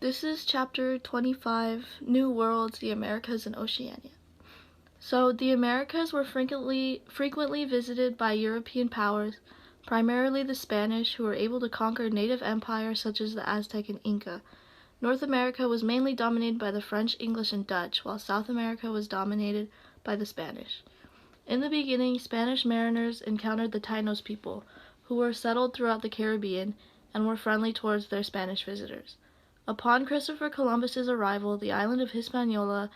This is chapter 25, New Worlds, the Americas and Oceania. So, the Americas were frequently visited by European powers, primarily the Spanish, who were able to conquer native empires such as the Aztec and Inca. North America was mainly dominated by the French, English, and Dutch, while South America was dominated by the Spanish. In the beginning, Spanish mariners encountered the Taínos people, who were settled throughout the Caribbean and were friendly towards their Spanish visitors. Upon Christopher Columbus's arrival, the island of Hispaniola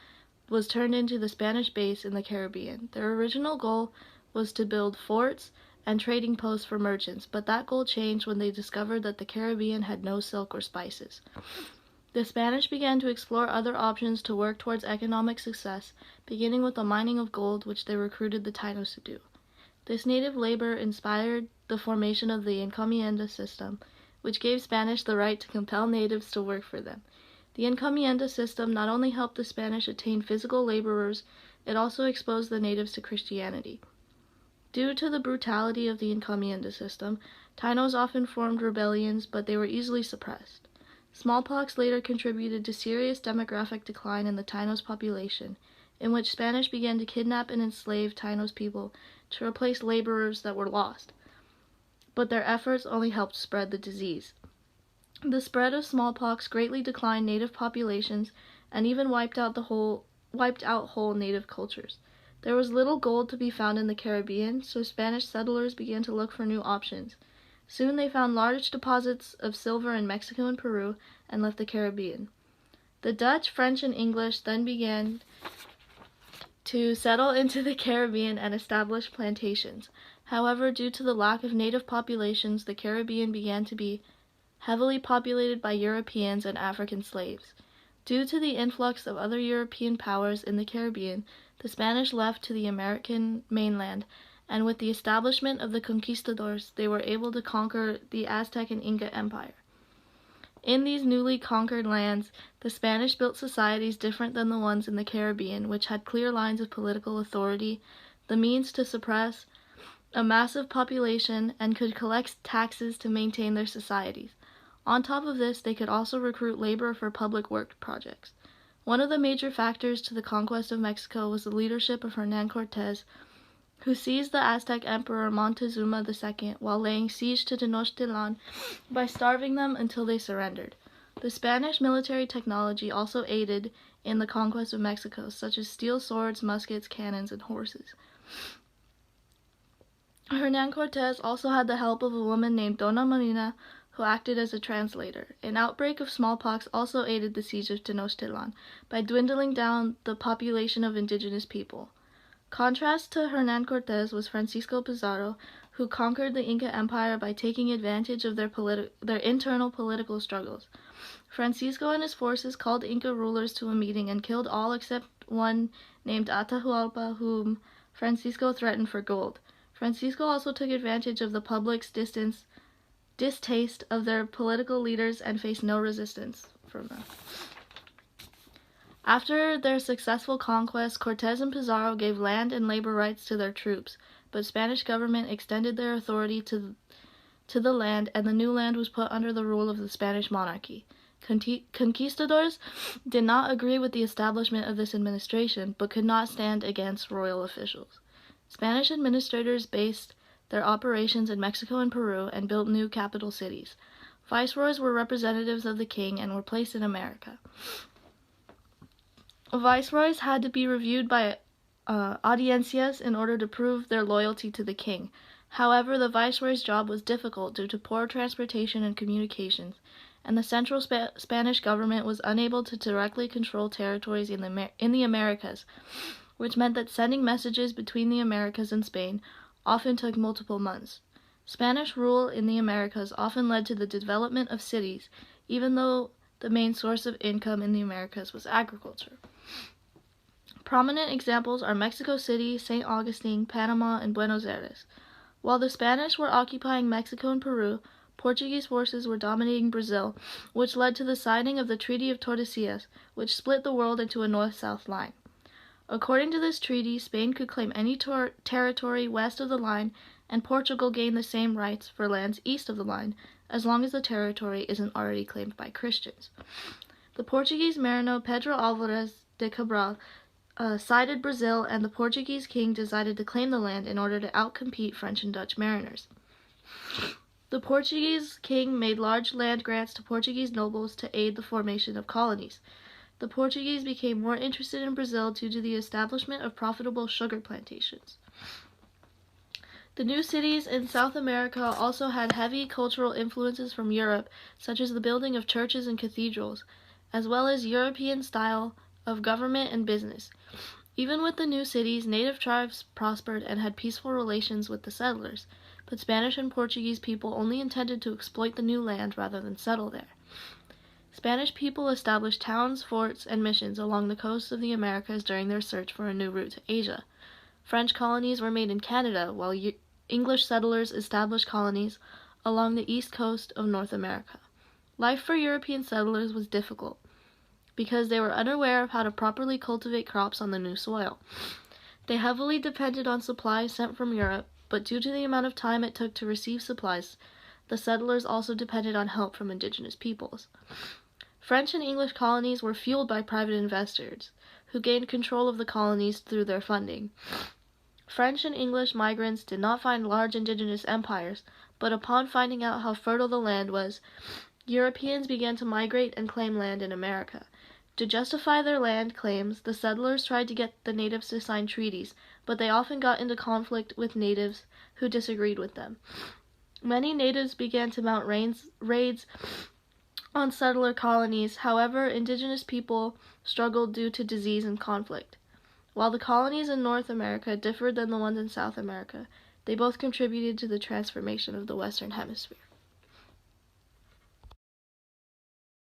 was turned into the Spanish base in the Caribbean. Their original goal was to build forts and trading posts for merchants, but that goal changed when they discovered that the Caribbean had no silk or spices. The Spanish began to explore other options to work towards economic success, beginning with the mining of gold, which they recruited the Taínos to do. This native labor inspired the formation of the encomienda system, which gave Spanish the right to compel natives to work for them. The encomienda system not only helped the Spanish attain physical laborers, it also exposed the natives to Christianity. Due to the brutality of the encomienda system, Taínos often formed rebellions, but they were easily suppressed. Smallpox later contributed to serious demographic decline in the Taínos population, in which Spanish began to kidnap and enslave Taínos people to replace laborers that were lost. But their efforts only helped spread the disease. The spread of smallpox greatly declined native populations and even wiped out whole native cultures. There was little gold to be found in the Caribbean, so Spanish settlers began to look for new options. Soon they found large deposits of silver in Mexico and Peru and left the Caribbean. The Dutch, French, and English then began to settle into the Caribbean and establish plantations. However, due to the lack of native populations, the Caribbean began to be heavily populated by Europeans and African slaves. Due to the influx of other European powers in the Caribbean, the Spanish left to the American mainland, and with the establishment of the conquistadors, they were able to conquer the Aztec and Inca Empire. In these newly conquered lands, the Spanish built societies different than the ones in the Caribbean, which had clear lines of political authority, the means to suppress a massive population, and could collect taxes to maintain their societies. On top of this, they could also recruit labor for public work projects. One of the major factors to the conquest of Mexico was the leadership of Hernán Cortés, who seized the Aztec Emperor Montezuma II while laying siege to Tenochtitlan by starving them until they surrendered. The Spanish military technology also aided in the conquest of Mexico, such as steel swords, muskets, cannons, and horses. Hernán Cortés also had the help of a woman named Dona Marina, who acted as a translator. An outbreak of smallpox also aided the siege of Tenochtitlan by dwindling down the population of indigenous people. Contrast to Hernán Cortés was Francisco Pizarro, who conquered the Inca Empire by taking advantage of their internal political struggles. Francisco and his forces called Inca rulers to a meeting and killed all except one named Atahualpa, whom Francisco threatened for gold. Francisco also took advantage of the public's distaste of their political leaders and faced no resistance from them. After their successful conquest, Cortés and Pizarro gave land and labor rights to their troops, but Spanish government extended their authority to the land, and the new land was put under the rule of the Spanish monarchy. Conquistadors did not agree with the establishment of this administration, but could not stand against royal officials. Spanish administrators based their operations in Mexico and Peru and built new capital cities. Viceroys were representatives of the king and were placed in America. Viceroys had to be reviewed by audiencias in order to prove their loyalty to the king. However, the viceroy's job was difficult due to poor transportation and communications, and the central Spanish government was unable to directly control territories in the Americas, which meant that sending messages between the Americas and Spain often took multiple months. Spanish rule in the Americas often led to the development of cities, even though the main source of income in the Americas was agriculture. Prominent examples are Mexico City, St. Augustine, Panama, and Buenos Aires. While the Spanish were occupying Mexico and Peru, Portuguese forces were dominating Brazil, which led to the signing of the Treaty of Tordesillas, which split the world into a north-south line. According to this treaty, Spain could claim any territory west of the line, and Portugal gained the same rights for lands east of the line, as long as the territory isn't already claimed by Christians. The Portuguese marino Pedro Alvarez de Cabral sighted Brazil, and the Portuguese king decided to claim the land in order to outcompete French and Dutch mariners. The Portuguese king made large land grants to Portuguese nobles to aid the formation of colonies. The Portuguese became more interested in Brazil due to the establishment of profitable sugar plantations. The new cities in South America also had heavy cultural influences from Europe, such as the building of churches and cathedrals, as well as European style of government and business. Even with the new cities, native tribes prospered and had peaceful relations with the settlers, but Spanish and Portuguese people only intended to exploit the new land rather than settle there. Spanish people established towns, forts, and missions along the coasts of the Americas during their search for a new route to Asia. French colonies were made in Canada, while English settlers established colonies along the east coast of North America. Life for European settlers was difficult because they were unaware of how to properly cultivate crops on the new soil. They heavily depended on supplies sent from Europe, but due to the amount of time it took to receive supplies, the settlers also depended on help from indigenous peoples. French and English colonies were fueled by private investors, who gained control of the colonies through their funding. French and English migrants did not find large indigenous empires, but upon finding out how fertile the land was, Europeans began to migrate and claim land in America. To justify their land claims, the settlers tried to get the natives to sign treaties, but they often got into conflict with natives who disagreed with them. Many natives began to mount raids on settler colonies. However, indigenous people struggled due to disease and conflict. While the colonies in North America differed than the ones in South America, they both contributed to the transformation of the Western Hemisphere.